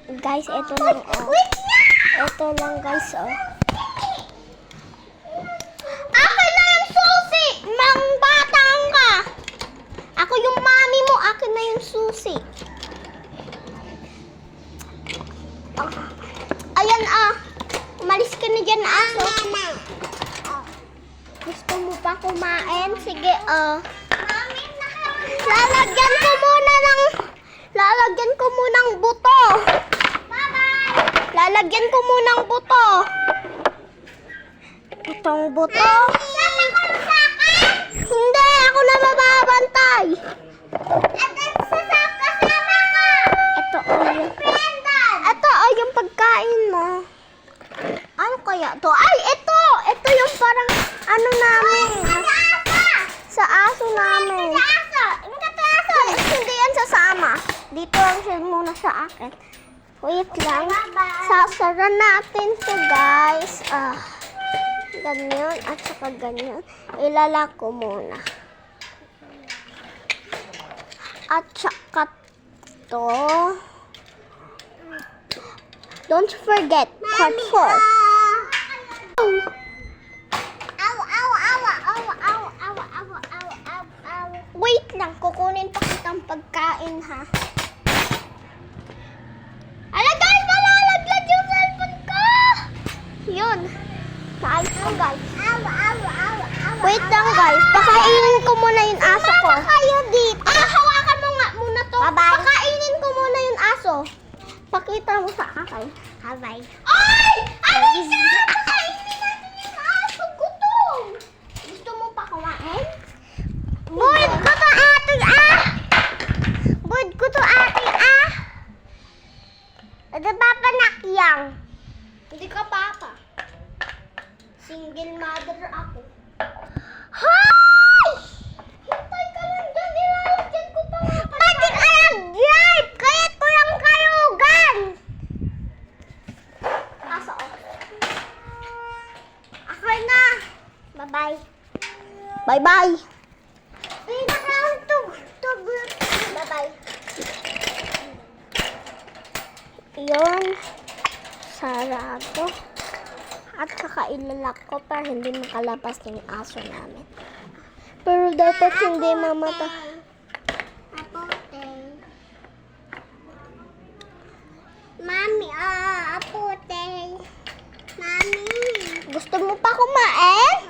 Guys, ito lang, oh. Ito lang, guys, oh. Akin na yung susi! Mang batang ka! Ako yung mami mo, akin na yung susi. Ayan, ah. Umalis ka na dyan, aso. Gusto mo pa kumain? Sige, ah. Lalagyan ko munang buto. Lalagyan ko munang buto. Butong buto. Hindi, ako na mababantay. Ito, oh, yung pagkain mo. Ano kaya to? Ay, ito! Ito yung parang ano namin. Sa aso namin. Hindi yan sasama. Dito lang siya muna sa akin. Wait lang. Sasara natin to, guys. Ganyan at saka ganyan. Ilalak ko muna. At saka to. Don't forget, part 4. Wait lang, kukunin pa kitang pagkain, ha? Ala, guys, malalaglag yung cellphone ko! Yun. Naayos ko, guys. Wait lang, guys. Pakainin ko muna yung aso ko. Kayo dito. Hawakan mo nga muna to. Bye-bye. Pakainin ko muna yung aso. Pakita mo sa akin. Bye-bye. Ay! Alisa! Pakainin natin yung aso. Gutom. Gusto mo pa kumain? Bud ko to ating Bud ko to ating Ada papa nakyang. Hindi ka papa. Single mother ako. Hoy! Hintay ka lang dyan. Nilalagyan ko pa nga. Pati ka lang dyan! Kaya ko lang kalugan. Asa o? Ako na. Bye-bye. Bye-bye. Bye-bye. Yun. Sarado. At saka ilalak ko para hindi makalabas yung aso namin. Pero dapat hindi mamata. Mami, apote. Mami. Gusto mo pa kumain?